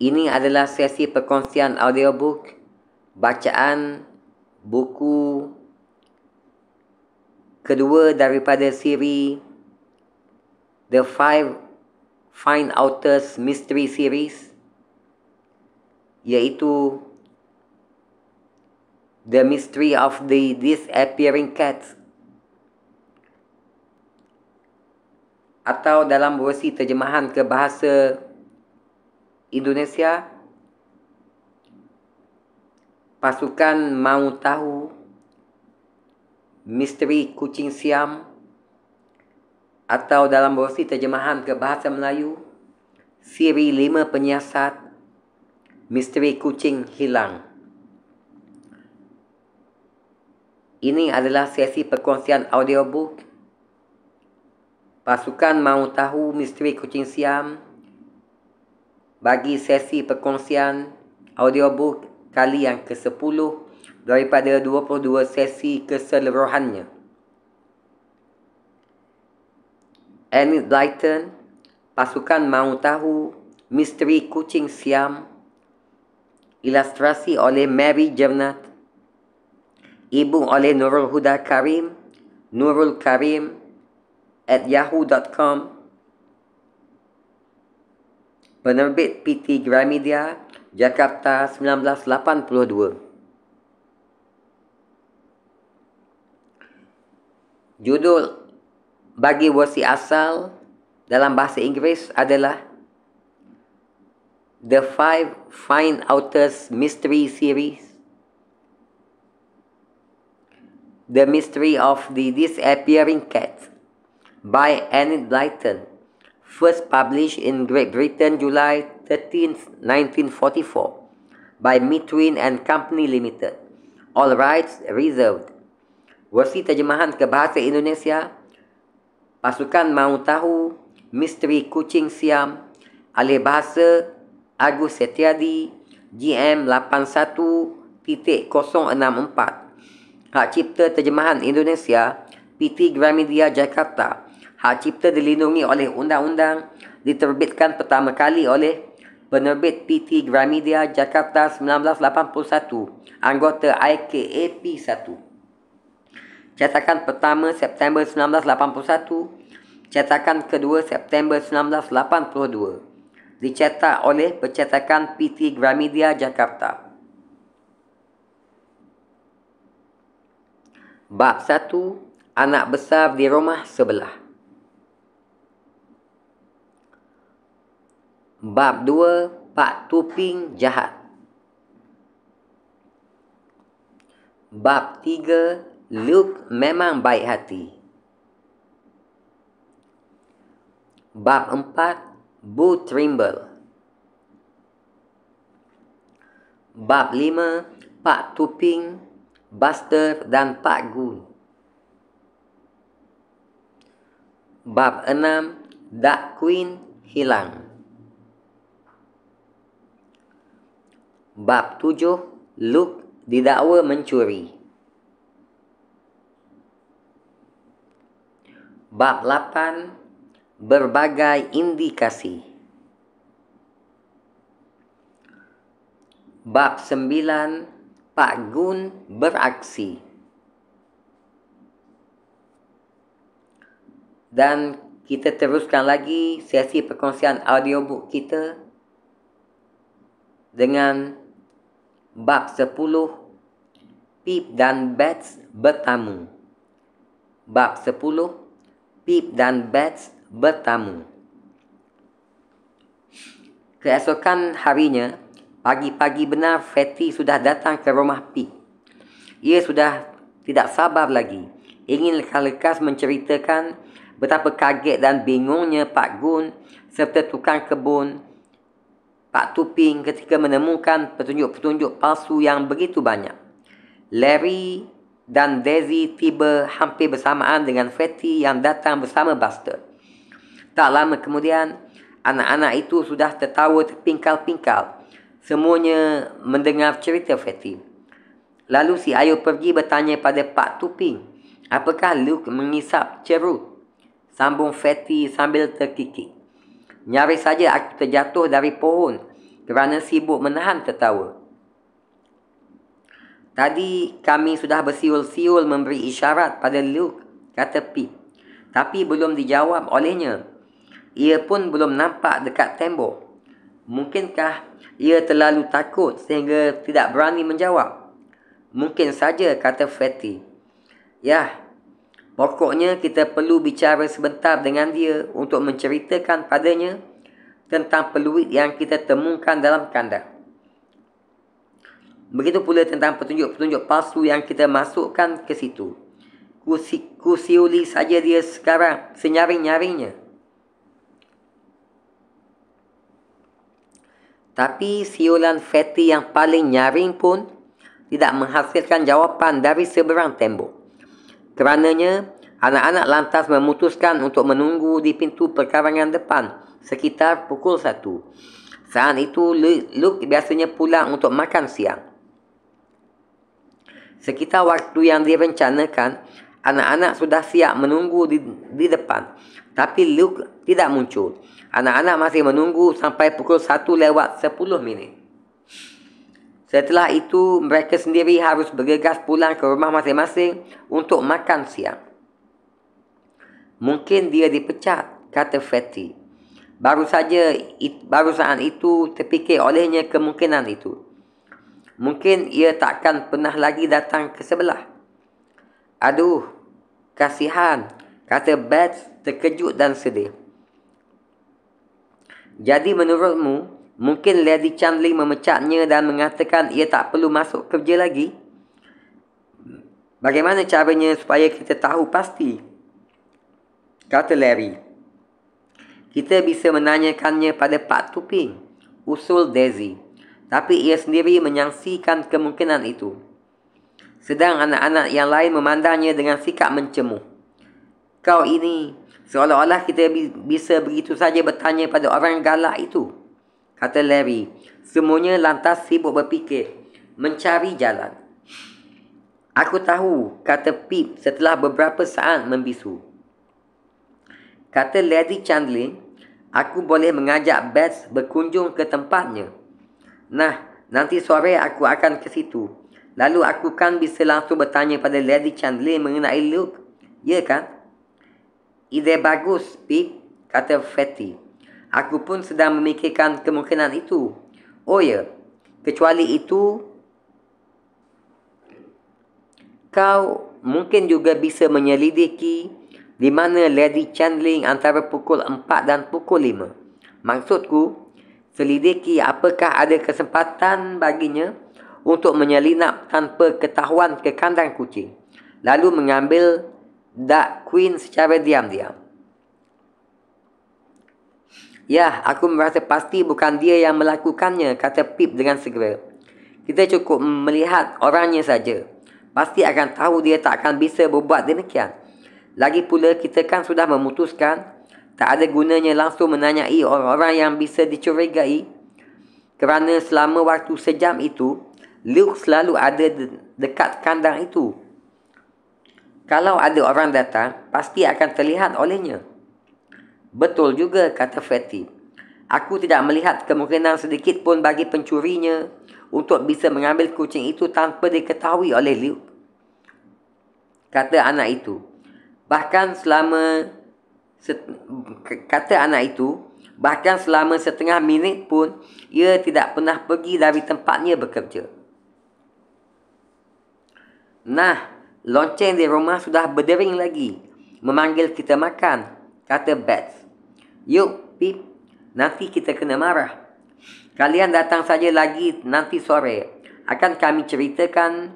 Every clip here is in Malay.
Ini adalah sesi perkongsian audiobook, bacaan buku kedua daripada siri The Five Fine Authors Mystery Series, iaitu The Mystery of the Disappearing Cat, atau dalam versi terjemahan ke bahasa Indonesia, Pasukan Mau Tahu Misteri Kucing Siam, atau dalam versi terjemahan ke bahasa Melayu, siri 5 Penyiasat Misteri Kucing Hilang. Ini adalah sesi perkongsian audiobook Pasukan Mau Tahu Misteri Kucing Siam bagi sesi perkongsian audiobook kali yang ke-10 daripada 22 sesi keseluruhannya. Enid Blyton, Pasukan Mau Tahu Misteri Kucing Siam, ilustrasi oleh Mary Jernat, ibu oleh Nurul Huda Karim, nurulkarim@yahoo.com, penerbit PT Gramedia, Jakarta 1982. Judul bagi versi asal dalam bahasa Inggeris adalah The Five Fine Authors Mystery Series, The Mystery of the Disappearing Cat by Enid Blyton, first published in Great Britain July 13, 1944 by Mitwin and Company Limited. All rights reserved. Versi terjemahan ke bahasa Indonesia, Pasukan Mau Tahu Misteri Kucing Siam, alih bahasa Agus Setiadi, GM 81.064. Hak cipta terjemahan Indonesia, PT Gramedia Jakarta. Hak cipta dilindungi oleh undang-undang, diterbitkan pertama kali oleh penerbit PT Gramedia Jakarta 1981, anggota IKAP 1. Cetakan pertama September 1981, cetakan kedua September 1982. Dicetak oleh percetakan PT Gramedia Jakarta. Bab 1, Anak Besar di Rumah Sebelah. Bab 2, Pak Tuping Jahat. Bab 3, Luke memang baik hati. Bab 4, Bu Trimble. Bab 5, Pak Tuping, Buster dan Pak Gun. Bab 6, Duck Queen hilang. Bab 7, Luke didakwa mencuri. Bab 8, Berbagai indikasi. Bab 9, Pak Gun beraksi. Dan kita teruskan lagi sesi perkongsian audiobook kita dengan bab 10, Pip dan Bats bertamu. Bab 10, Pip dan Bats bertamu. Keesokan harinya, pagi-pagi benar Fatty sudah datang ke rumah Pip. Ia sudah tidak sabar lagi, ingin lekas-lekas menceritakan betapa kaget dan bingungnya Pak Gun serta tukang kebun Pak Tuping ketika menemukan petunjuk-petunjuk palsu yang begitu banyak. Larry dan Daisy tiba hampir bersamaan dengan Fatty yang datang bersama Buster. Tak lama kemudian, anak-anak itu sudah tertawa terpingkal-pingkal. Semuanya mendengar cerita Fatty. Lalu si ayah pergi bertanya pada Pak Tuping, apakah Luke mengisap cerut? Sambung Fatty sambil terkikik. Nyaris saja aku terjatuh dari pohon kerana sibuk menahan tertawa. Tadi kami sudah bersiul-siul memberi isyarat pada Luke, kata Pip. Tapi belum dijawab olehnya. Ia pun belum nampak dekat tembok. Mungkinkah ia terlalu takut sehingga tidak berani menjawab? Mungkin saja, kata Fatty. Yah, pokoknya kita perlu bicara sebentar dengan dia untuk menceritakan padanya tentang peluit yang kita temukan dalam kandang. Begitu pula tentang petunjuk-petunjuk palsu yang kita masukkan ke situ. Kusiuli saja dia sekarang senyaring-nyaringnya. Tapi siulan Fatty yang paling nyaring pun tidak menghasilkan jawapan dari seberang tembok. Kerananya, anak-anak lantas memutuskan untuk menunggu di pintu perkarangan depan sekitar pukul 1. Saat itu, Luke biasanya pulang untuk makan siang. Sekitar waktu yang direncanakan, anak-anak sudah siap menunggu di depan. Tapi Luke tidak muncul. Anak-anak masih menunggu sampai pukul 1:10. Setelah itu, mereka sendiri harus bergegas pulang ke rumah masing-masing untuk makan siang. Mungkin dia dipecat, kata Fatty. Baru saat itu terfikir olehnya kemungkinan itu. Mungkin ia takkan pernah lagi datang ke sebelah. Aduh, kasihan, kata Beth terkejut dan sedih. Jadi menurutmu, mungkin Lady Chandling memecatnya dan mengatakan ia tak perlu masuk kerja lagi? Bagaimana caranya supaya kita tahu pasti? Kata Larry. Kita bisa menanyakannya pada Pak Tuping, usul Daisy. Tapi ia sendiri menyaksikan kemungkinan itu. Sedang anak-anak yang lain memandangnya dengan sikap mencemooh. Kau ini, seolah-olah kita bisa begitu saja bertanya pada orang galak itu, kata Larry. Semuanya lantas sibuk berfikir, mencari jalan. Aku tahu, kata Pip setelah beberapa saat membisu. Kata Lady Chandling, aku boleh mengajak Beth berkunjung ke tempatnya. Nah, nanti sore aku akan ke situ. Lalu aku kan bisa langsung bertanya pada Lady Chandling mengenai Luke. Ya kan? Ide bagus, Pip, kata Fatty. Aku pun sedang memikirkan kemungkinan itu. Oh ya, kecuali itu, kau mungkin juga bisa menyelidiki di mana Lady Chandling antara pukul 4 dan pukul 5. Maksudku, selidiki apakah ada kesempatan baginya untuk menyelinap tanpa ketahuan ke kandang kucing, lalu mengambil Duck Queen secara diam-diam. Ya, aku merasa pasti bukan dia yang melakukannya, kata Pip dengan segera. Kita cukup melihat orangnya saja. Pasti akan tahu dia tak akan bisa berbuat demikian. Lagi pula kita kan sudah memutuskan tak ada gunanya langsung menanyai orang-orang yang bisa dicurigai. Kerana selama waktu sejam itu, Luke selalu ada dekat kandang itu. Kalau ada orang datang, pasti akan terlihat olehnya. Betul juga, kata Fatty. Aku tidak melihat kemungkinan sedikit pun bagi pencurinya untuk bisa mengambil kucing itu tanpa diketahui oleh Luke, kata anak itu. Bahkan selama setengah minit pun, ia tidak pernah pergi dari tempatnya bekerja. Nah, lonceng di rumah sudah berdering lagi, memanggil kita makan, kata Beth. Yuk, Pip, nanti kita kena marah. Kalian datang saja lagi nanti sore. Akan kami ceritakan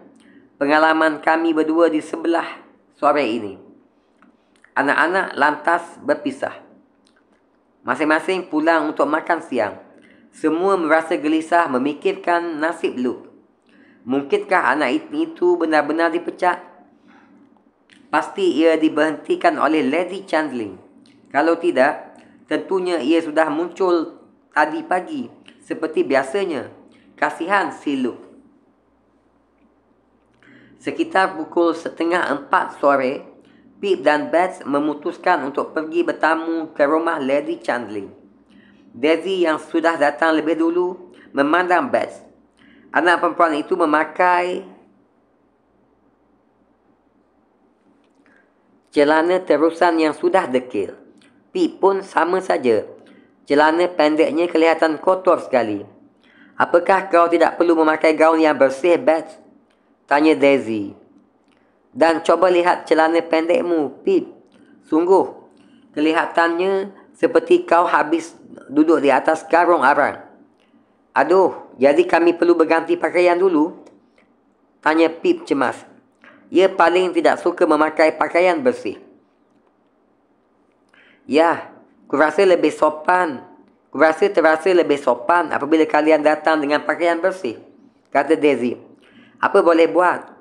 pengalaman kami berdua di sebelah sore ini. Anak-anak lantas berpisah. Masing-masing pulang untuk makan siang. Semua merasa gelisah memikirkan nasib Luke. Mungkinkah anak itu benar-benar dipecat? Pasti ia diberhentikan oleh Lady Chandling. Kalau tidak, tentunya ia sudah muncul tadi pagi seperti biasanya. Kasihan si Luke. Sekitar pukul 3:30 sore, Pip dan Beth memutuskan untuk pergi bertamu ke rumah Lady Chandling. Daisy yang sudah datang lebih dulu memandang Beth. Anak perempuan itu memakai celana terusan yang sudah dekil. Pip pun sama saja. Celana pendeknya kelihatan kotor sekali. Apakah kau tidak perlu memakai gaun yang bersih, Beth? Tanya Daisy. Dan coba lihat celana pendekmu, Pip. Sungguh, kelihatannya seperti kau habis duduk di atas karung arang. Aduh, jadi kami perlu berganti pakaian dulu? Tanya Pip cemas. Ia paling tidak suka memakai pakaian bersih. Ya, kurasa terasa lebih sopan apabila kalian datang dengan pakaian bersih, kata Daisy. Apa boleh buat?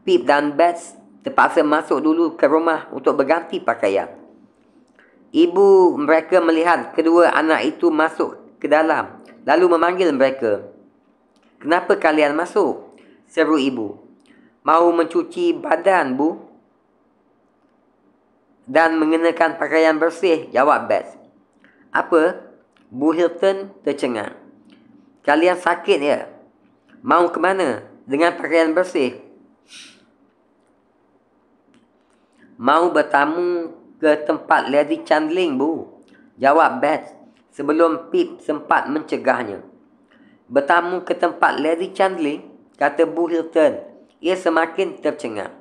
Pip dan Beth terpaksa masuk dulu ke rumah untuk berganti pakaian. Ibu mereka melihat kedua anak itu masuk ke dalam, lalu memanggil mereka. Kenapa kalian masuk? Seru ibu. Mau mencuci badan, Bu? Dan mengenakan pakaian bersih, jawab Beth. Apa? Bu Hilton tercengang. Kalian sakit ya? Mau ke mana? Dengan pakaian bersih? Mau bertamu ke tempat Lady Chandling, Bu? Jawab Beth sebelum Pip sempat mencegahnya. Bertamu ke tempat Lady Chandling? Kata Bu Hilton. Ia semakin tercengang.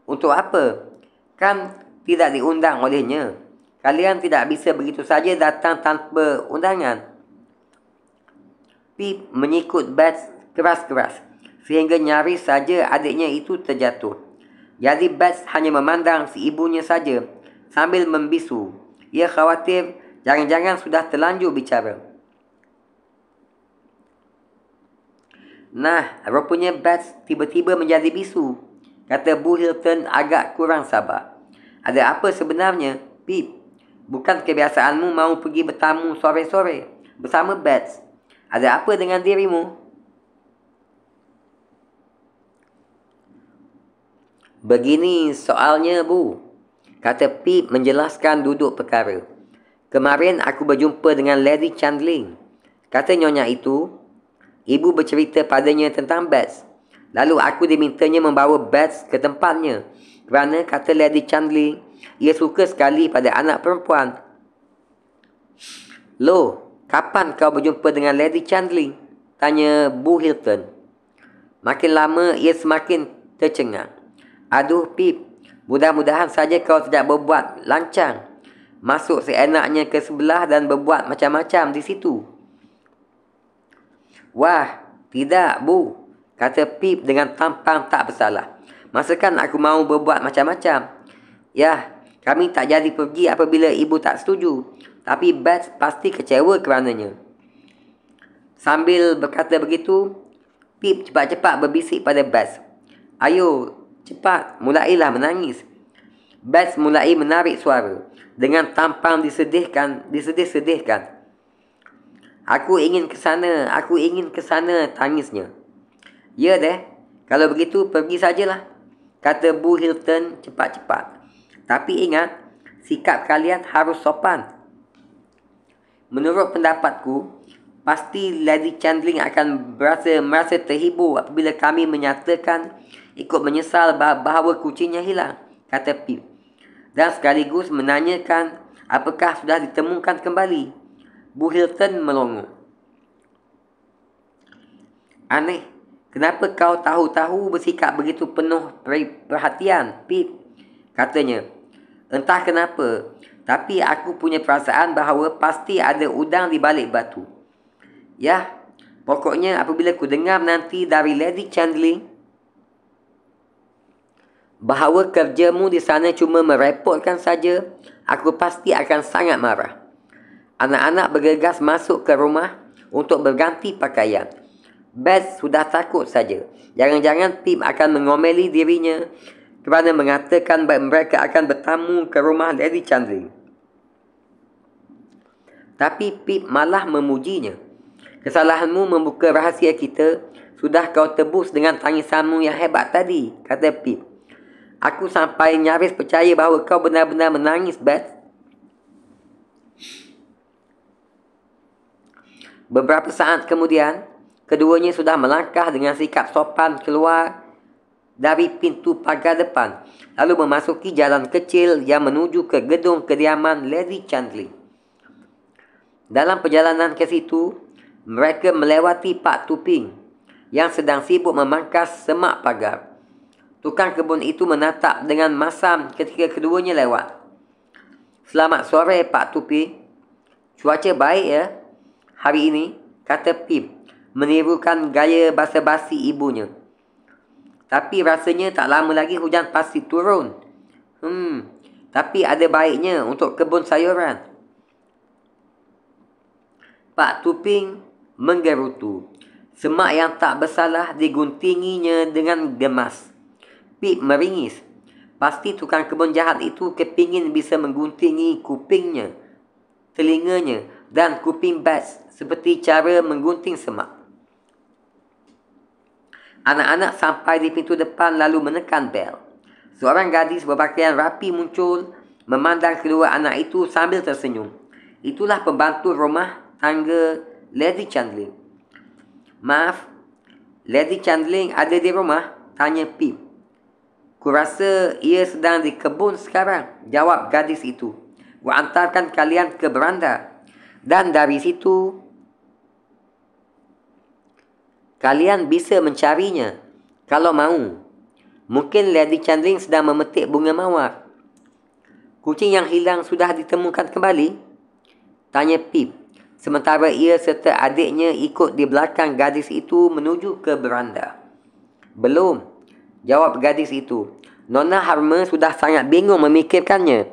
Untuk apa? Kan tidak diundang olehnya. Kalian tidak bisa begitu saja datang tanpa undangan. Pip menyikut Beth keras-keras sehingga nyaris saja adiknya itu terjatuh. Jadi Beth hanya memandang si ibunya saja sambil membisu. Ia khawatir jangan-jangan sudah terlanjur bicara. Nah, rupanya Beth tiba-tiba menjadi bisu, kata Bu Hilton agak kurang sabar. Ada apa sebenarnya, Pip? Bukan kebiasaanmu mau pergi bertamu sore-sore bersama Beth. Ada apa dengan dirimu? Begini soalnya, Bu, kata Pip menjelaskan duduk perkara. Kemarin aku berjumpa dengan Lady Chandling. Kata nyonya itu, ibu bercerita padanya tentang Beth. Lalu aku dimintanya membawa Beth ke tempatnya. Kerana kata Lady Chandling, ia suka sekali pada anak perempuan. Loh, kapan kau berjumpa dengan Lady Chandling? Tanya Bu Hilton. Makin lama ia semakin tercengang. Aduh Pip, mudah-mudahan saja kau tidak berbuat lancang. Masuk seenaknya ke sebelah dan berbuat macam-macam di situ. Wah, tidak Bu, kata Pip dengan tampang tak bersalah. Masakan aku mau berbuat macam-macam? Yah, kami tak jadi pergi apabila ibu tak setuju. Tapi Beth pasti kecewa kerananya. Sambil berkata begitu, Pip cepat-cepat berbisik pada Beth. Ayo, cepat, mulailah menangis. Beth mulai menarik suara dengan tampang disedih-sedihkan. Aku ingin ke sana, tangisnya. Ya deh, kalau begitu pergi sajalah, kata Bu Hilton cepat-cepat. Tapi ingat, sikap kalian harus sopan. Menurut pendapatku, pasti Lady Chandling akan merasa terhibur apabila kami menyatakan ikut menyesal bahawa kucingnya hilang, kata Pip. Dan sekaligus menanyakan apakah sudah ditemukan kembali. Bu Hilton melongo. Aneh, kenapa kau tahu-tahu bersikap begitu penuh perhatian, Pip? Katanya. Entah kenapa, tapi aku punya perasaan bahawa pasti ada udang di balik batu. Ya, pokoknya apabila ku dengar nanti dari Lady Chandling bahawa kerjamu di sana cuma merepotkan saja, aku pasti akan sangat marah. Anak-anak bergegas masuk ke rumah untuk berganti pakaian. Beth sudah takut saja. Jangan-jangan Pip akan mengomeli dirinya kerana mengatakan bahawa mereka akan bertamu ke rumah Lady Chandling. Tapi Pip malah memujinya. Kesalahanmu membuka rahsia kita. Sudah kau tebus dengan tangisanmu yang hebat tadi, kata Pip. Aku sampai nyaris percaya bahawa kau benar-benar menangis, Beth. Beberapa saat kemudian, keduanya sudah melangkah dengan sikap sopan keluar dari pintu pagar depan, lalu memasuki jalan kecil yang menuju ke gedung kediaman Lady Chandling. Dalam perjalanan ke situ, mereka melewati Pak Tuping yang sedang sibuk memangkas semak pagar. Tukang kebun itu menatap dengan masam ketika keduanya lewat. "Selamat sore, Pak Tuping. Cuaca baik ya hari ini," kata Pip, menirukan gaya basa-basi ibunya. "Tapi rasanya tak lama lagi hujan pasti turun." Tapi ada baiknya untuk kebun sayuran." Pak Tuping menggerutu. Semak yang tak bersalah diguntinginya dengan gemas. Pip meringis. Pasti tukang kebun jahat itu kepingin bisa mengguntingi kupingnya, telinganya dan kuping Bats seperti cara menggunting semak. Anak-anak sampai di pintu depan lalu menekan bel. Seorang gadis berpakaian rapi muncul, memandang kedua anak itu sambil tersenyum. Itulah pembantu rumah tangga Lady Chandling. "Maaf, Lady Chandling ada di rumah?" tanya Pip. "Kurasa ia sedang di kebun sekarang," jawab gadis itu. "Gua antarkan kalian ke beranda. Dan dari situ kalian bisa mencarinya kalau mahu. Mungkin Lady Chandling sedang memetik bunga mawar." "Kucing yang hilang sudah ditemukan kembali?" tanya Pip, sementara ia serta adiknya ikut di belakang gadis itu menuju ke beranda. "Belum," jawab gadis itu. "Nona Harma sudah sangat bingung memikirkannya.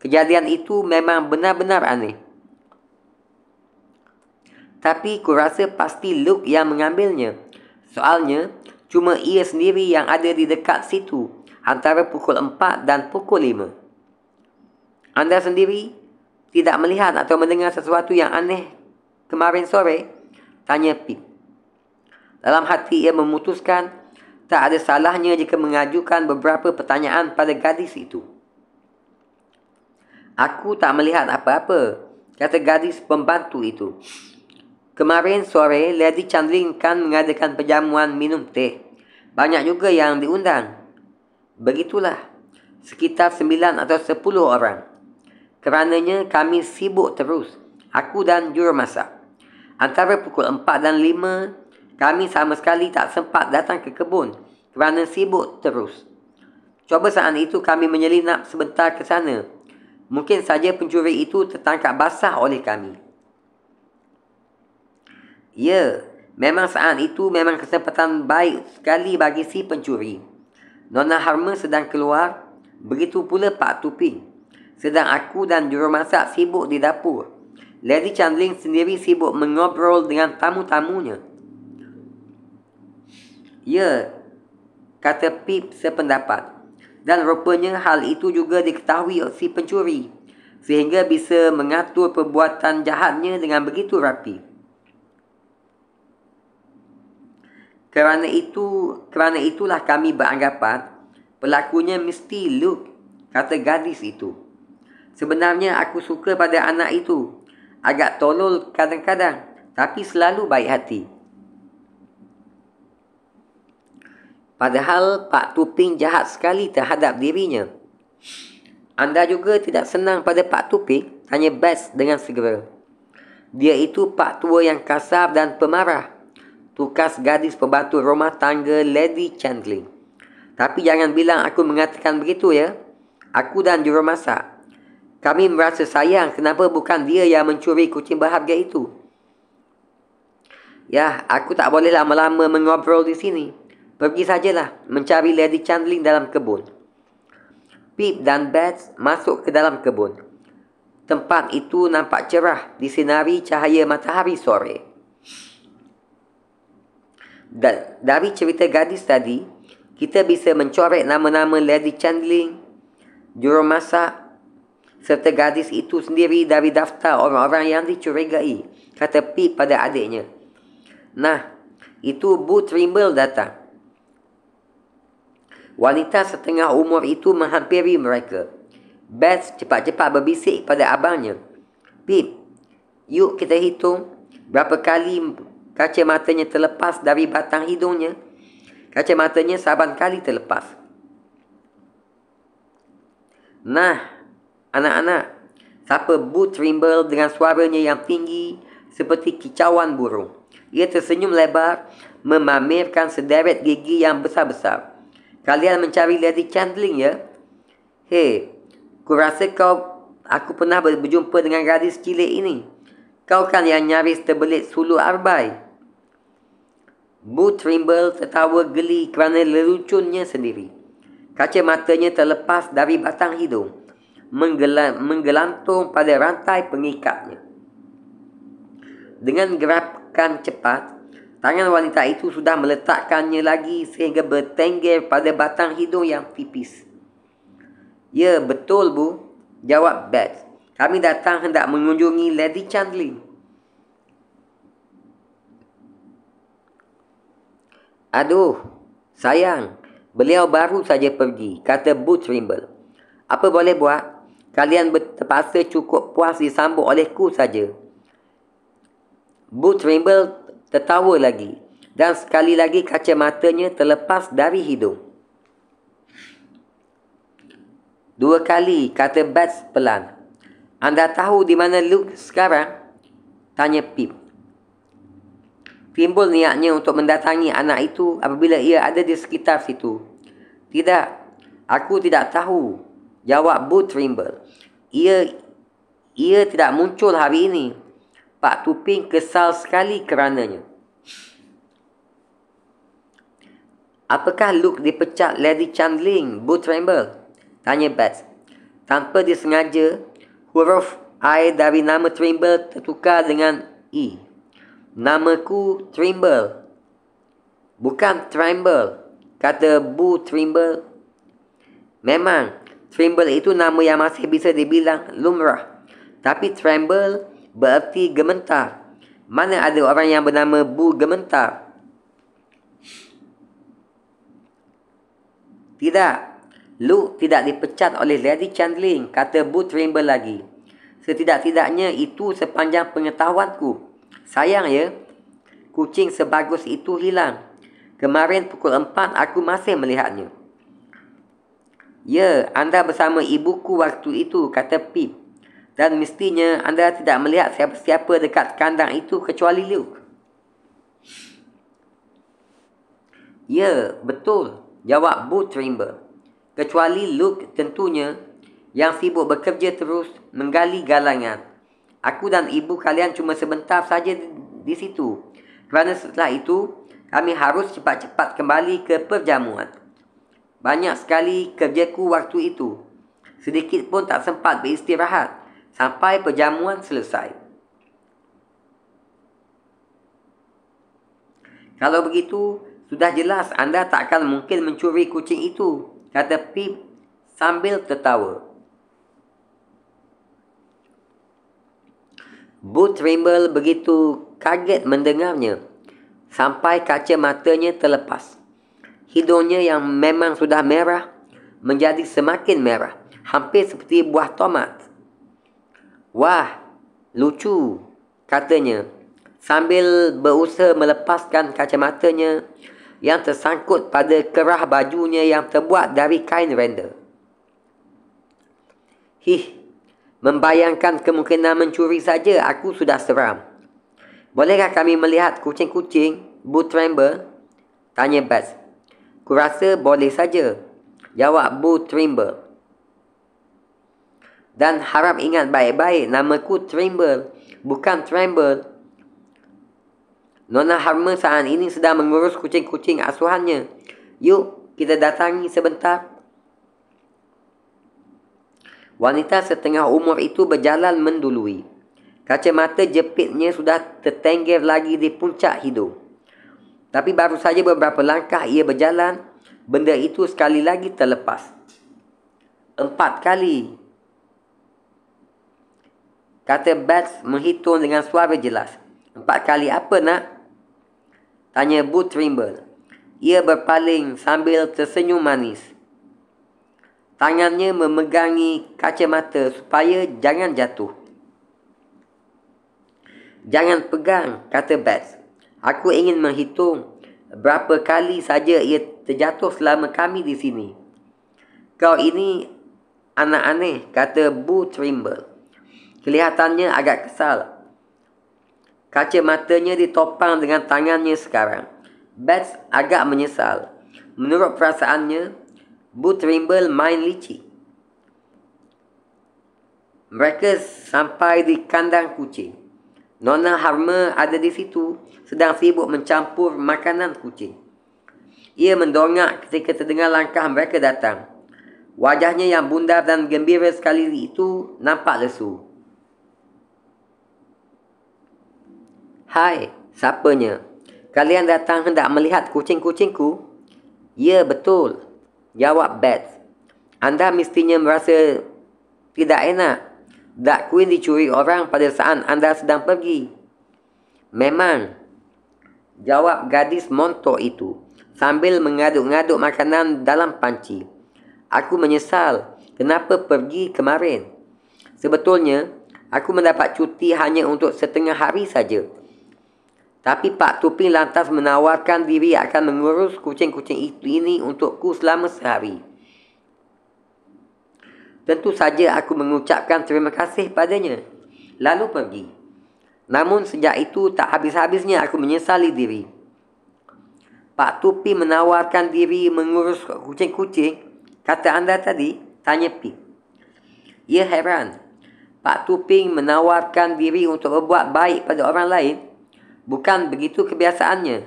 Kejadian itu memang benar-benar aneh. Tapi kurasa pasti Luke yang mengambilnya. Soalnya, cuma ia sendiri yang ada di dekat situ antara pukul 4 dan pukul 5. Anda sendiri tidak melihat atau mendengar sesuatu yang aneh kemarin sore?" tanya Pip. Dalam hati ia memutuskan tak ada salahnya jika mengajukan beberapa pertanyaan pada gadis itu. "Aku tak melihat apa-apa," kata gadis pembantu itu. "Kemarin sore, Lady Chandling kan mengadakan perjamuan minum teh. Banyak juga yang diundang. Begitulah, sekitar 9 atau 10 orang. Kerananya kami sibuk terus, aku dan jurumasak. Antara pukul 4 dan 5, kami sama sekali tak sempat datang ke kebun kerana sibuk terus. Cuba saat itu kami menyelinap sebentar ke sana. Mungkin saja pencuri itu tertangkap basah oleh kami." "Ya, memang saat itu memang kesempatan baik sekali bagi si pencuri. Nona Harma sedang keluar, begitu pula Pak Tuping. Sedang aku dan jurumasak sibuk di dapur. Lady Chandling sendiri sibuk mengobrol dengan tamu-tamunya." "Ya," kata Pip sependapat. "Dan rupanya hal itu juga diketahui oleh si pencuri, sehingga bisa mengatur perbuatan jahatnya dengan begitu rapi. Kerana itulah kami beranggapan pelakunya mesti Luke," kata gadis itu. "Sebenarnya aku suka pada anak itu. Agak tolol kadang-kadang, tapi selalu baik hati. Padahal Pak Tuping jahat sekali terhadap dirinya." "Anda juga tidak senang pada Pak Tuping?" tanya Bats dengan segera. "Dia itu pak tua yang kasar dan pemarah," tukas gadis pembantu rumah tangga Lady Chandling. "Tapi jangan bilang aku mengatakan begitu ya. Aku dan jurumasak, kami merasa sayang kenapa bukan dia yang mencuri kucing berharga itu." "Ya, aku tak boleh lama-lama mengobrol di sini. Pergi sajalah mencari Lady Chandling dalam kebun." Pip dan Bats masuk ke dalam kebun. Tempat itu nampak cerah disinari cahaya matahari sore. Dari cerita gadis tadi, kita bisa mencorek nama-nama Lady Chandling, jurumasak serta gadis itu sendiri dari daftar orang-orang yang dicurigai, kata Pip pada adiknya. "Nah, itu Bu Trimble datang." Wanita setengah umur itu menghampiri mereka. Bats cepat-cepat berbisik pada abangnya. "Pip, yuk kita hitung berapa kali kacamatanya terlepas dari batang hidungnya. Kacamatanya saban kali terlepas. Nah, anak-anak, sapa Bu Trimble dengan suaranya yang tinggi seperti kicauan burung. Ia tersenyum lebar, memamerkan sederet gigi yang besar-besar. Kalian mencari Lady Chandling, ya? Hei, kurasa aku pernah berjumpa dengan gadis cilik ini. Kau kan yang nyaris terbelit suluh arbai. Bu Trimble tertawa geli kerana leluconnya sendiri. Kacamatanya terlepas dari batang hidung, menggelantung pada rantai pengikatnya. Dengan gerakan cepat, tangan wanita itu sudah meletakkannya lagi sehingga bertengger pada batang hidung yang tipis. Ya, betul, Bu, jawab Beth. Kami datang hendak mengunjungi Lady Chandling. Aduh, sayang, beliau baru saja pergi, kata Bu Trimble. Apa boleh buat? Kalian terpaksa cukup puas disambut olehku saja. Bu Trimble tertawa lagi dan sekali lagi kacamatanya terlepas dari hidung. Dua kali, kata Beth pelan. Anda tahu di mana Luke sekarang? Tanya Pip. Timbul niatnya untuk mendatangi anak itu apabila ia ada di sekitar situ. Tidak, aku tidak tahu, jawab Bu Trimble. Ia tidak muncul hari ini. Pak Tuping kesal sekali kerananya. Apakah Luke dipecat Lady Chandling, Bu Trimble? Tanya Beth. Tanpa disengaja, huruf I dari nama Trimble tertukar dengan E. Namaku Trimble. Bukan Trimble, kata Bu Trimble. Memang, Trimble itu nama yang masih bisa dibilang lumrah. Tapi Tremble bererti gementar. Mana ada orang yang bernama Bu Gementar? Tidak, Luke tidak dipecat oleh Lady Chandling, kata Bu Trimble lagi. Setidak-tidaknya itu sepanjang pengetahuanku. Sayang, ya, kucing sebagus itu hilang. Kemarin pukul 4 aku masih melihatnya. Ya, anda bersama ibuku waktu itu, kata Pip. Dan mestinya anda tidak melihat siapa-siapa dekat kandang itu kecuali Luke. Ya, betul, jawab Bu Trimble. Kecuali Luke tentunya, yang sibuk bekerja terus menggali galangan. Aku dan ibu kalian cuma sebentar saja di situ. Kerana setelah itu, kami harus cepat-cepat kembali ke perjamuan. Banyak sekali kerjaku waktu itu. Sedikit pun tak sempat beristirahat sampai perjamuan selesai. Kalau begitu, sudah jelas anda tak akan mungkin mencuri kucing itu, kata Pip sambil tertawa. Bu Trimble begitu kaget mendengarnya, sampai kaca matanya terlepas. Hidungnya yang memang sudah merah, menjadi semakin merah, hampir seperti buah tomat. Wah, lucu, katanya, sambil berusaha melepaskan kacamatanya yang tersangkut pada kerah bajunya yang terbuat dari kain render. Membayangkan kemungkinan mencuri saja aku sudah seram. Bolehkah kami melihat kucing-kucing, Bu Trimble? Tanya Beth. Kurasa boleh saja, jawab Bu Trimble. Dan harap ingat baik-baik, namaku Trimble, bukan Tremble. Nona Harmer saat ini sedang mengurus kucing-kucing asuhannya. Yuk, kita datangi sebentar. Wanita setengah umur itu berjalan mendului. Kacamata jepitnya sudah tertengger lagi di puncak hidung. Tapi baru saja beberapa langkah ia berjalan, benda itu sekali lagi terlepas. 4 kali. Kata Beth menghitung dengan suara jelas. 4 kali apa, nak? Tanya Bu Trimble. Ia berpaling sambil tersenyum manis. Tangannya memegangi kacamata supaya jangan jatuh. Jangan pegang, kata Beth. Aku ingin menghitung berapa kali saja ia terjatuh selama kami di sini. Kau ini anak aneh, kata Bu Trimble. Kelihatannya agak kesal. Kaca matanya ditopang dengan tangannya sekarang. Bats agak menyesal. Menurut perasaannya, Bu Trimble main licik. Mereka sampai di kandang kucing. Nona Harmer ada di situ, sedang sibuk mencampur makanan kucing. Ia mendongak ketika terdengar langkah mereka datang. Wajahnya yang bundar dan gembira sekali itu nampak lesu. Hai, sapanya. Kalian datang hendak melihat kucing-kucingku? Ya, betul, jawab Bats. Anda mestinya merasa tidak enak. Duck Queen dicuri orang pada saat anda sedang pergi. Memang, jawab gadis montok itu sambil mengaduk-ngaduk makanan dalam panci. Aku menyesal kenapa pergi kemarin. Sebetulnya, aku mendapat cuti hanya untuk setengah hari saja. Tapi Pak Tuping lantas menawarkan diri akan mengurus kucing-kucing ini untukku selama sehari. Tentu saja aku mengucapkan terima kasih padanya, lalu pergi. Namun sejak itu tak habis-habisnya aku menyesali diri. Pak Tupi menawarkan diri mengurus kucing-kucing, kata anda tadi? Tanya Pip. Ia heran. Pak Tuping menawarkan diri untuk berbuat baik pada orang lain. Bukan begitu kebiasaannya.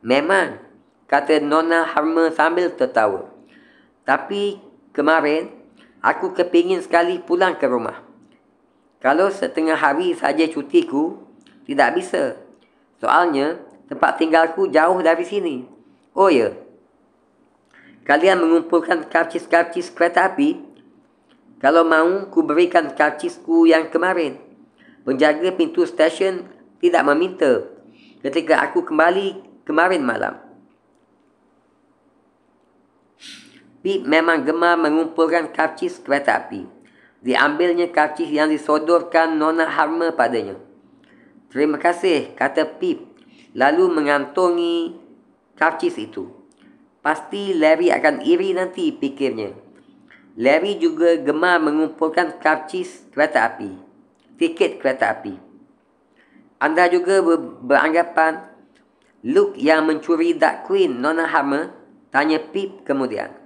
Memang, kata Nona Harmer sambil tertawa. Tapi kemarin, aku kepingin sekali pulang ke rumah. Kalau setengah hari saja cutiku, tidak bisa. Soalnya, tempat tinggalku jauh dari sini. Oh ya, kalian mengumpulkan karcis-karcis kereta api? Kalau mahu, ku berikan karcisku yang kemarin. Penjaga pintu stesen tidak meminta ketika aku kembali kemarin malam. Pip memang gemar mengumpulkan karcis kereta api. Diambilnya karcis yang disodorkan Nona Harmer padanya. Terima kasih, kata Pip, lalu mengantongi karcis itu. Pasti Larry akan iri nanti, pikirnya. Larry juga gemar mengumpulkan karcis kereta api, tiket kereta api. Anda juga beranggapan Luke yang mencuri Duck Queen, Nona Harmer? Tanya Pip kemudian.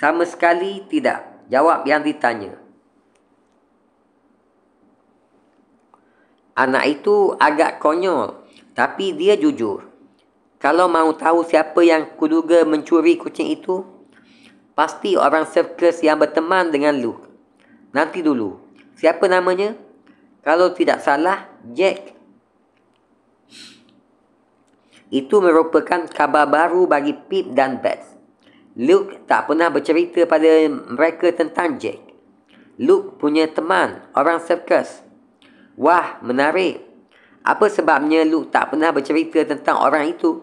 Sama sekali tidak, jawab yang ditanya. Anak itu agak konyol, tapi dia jujur. Kalau mahu tahu siapa yang kuduga mencuri kucing itu, pasti orang sirkus yang berteman dengan Luke. Nanti dulu, siapa namanya? Kalau tidak salah, Jack. Itu merupakan kabar baru bagi Pip dan Bats. Luke tak pernah bercerita pada mereka tentang Jack. Luke punya teman, orang sirkus. Wah, menarik. Apa sebabnya Luke tak pernah bercerita tentang orang itu?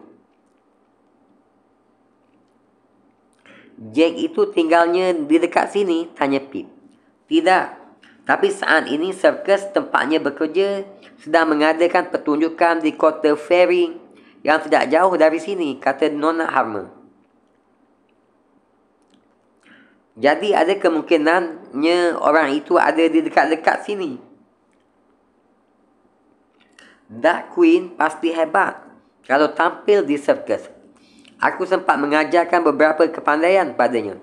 Jack itu tinggalnya di dekat sini, tanya Pip. Tidak, tapi saat ini sirkus tempatnya bekerja sedang mengadakan pertunjukan di kota Ferry yang tidak jauh dari sini, kata Nona Harmer. Jadi ada kemungkinannya orang itu ada di dekat-dekat sini. Duck Queen pasti hebat kalau tampil di sirkus. Aku sempat mengajarkan beberapa kepandaian padanya.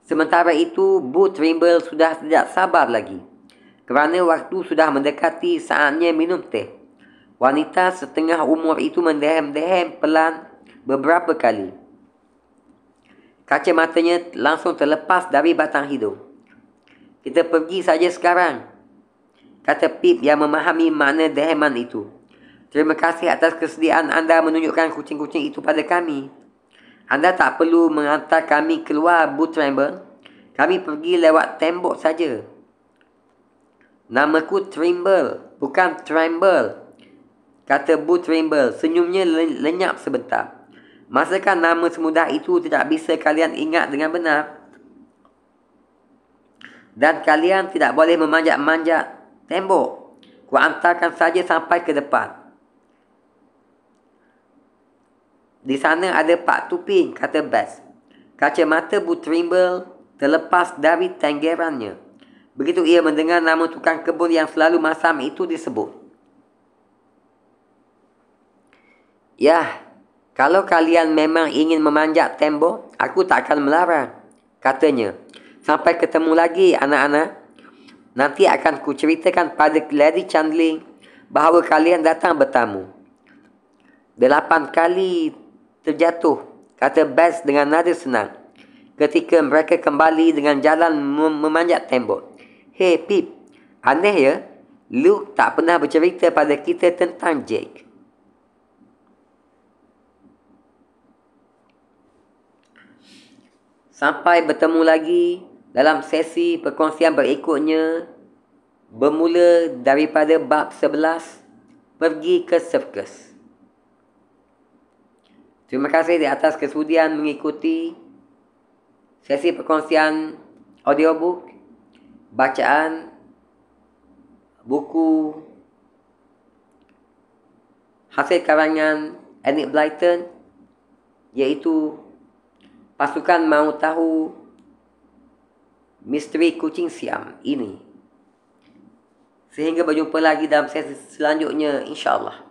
Sementara itu, Bu Trimble sudah tidak sabar lagi. Kerana waktu sudah mendekati saatnya minum teh. Wanita setengah umur itu mendehem-dehem pelan beberapa kali. Kaca matanya langsung terlepas dari batang hidung. Kita pergi saja sekarang, kata Pip yang memahami makna deheman itu. Terima kasih atas kesediaan anda menunjukkan kucing-kucing itu pada kami. Anda tak perlu menghantar kami keluar, Bu Trimble. Kami pergi lewat tembok saja. Namaku Trimble, bukan Trimble, kata Bu Trimble. Senyumnya lenyap sebentar. Masakah nama semudah itu tidak bisa kalian ingat dengan benar? Dan kalian tidak boleh memanjat-manjat tembok. Ku hantarkan saja sampai ke depan. Di sana ada Pak Tuping, kata Bess. Kacamata Bu Trimble terlepas dari tanggerannya. Begitu ia mendengar nama tukang kebun yang selalu masam itu disebut. Yah, kalau kalian memang ingin memanjat tembok, aku tak akan melarang, katanya. Sampai ketemu lagi, anak-anak. Nanti akan ku ceritakan pada Lady Chandling bahawa kalian datang bertamu. 8 kali terjatuh, kata Bess dengan nada senang, ketika mereka kembali dengan jalan memanjat tembok. Hei Pip, aneh ya, Luke tak pernah bercerita pada kita tentang Jake. Sampai bertemu lagi dalam sesi perkongsian berikutnya, bermula daripada bab 11, pergi ke sirkus. Terima kasih di atas kesudian mengikuti sesi perkongsian audiobook, bacaan buku hasil karangan Enid Blyton, iaitu Pasukan Mahu Tahu Misteri Kucing Siam ini. Sehingga berjumpa lagi dalam sesi selanjutnya, insya-Allah.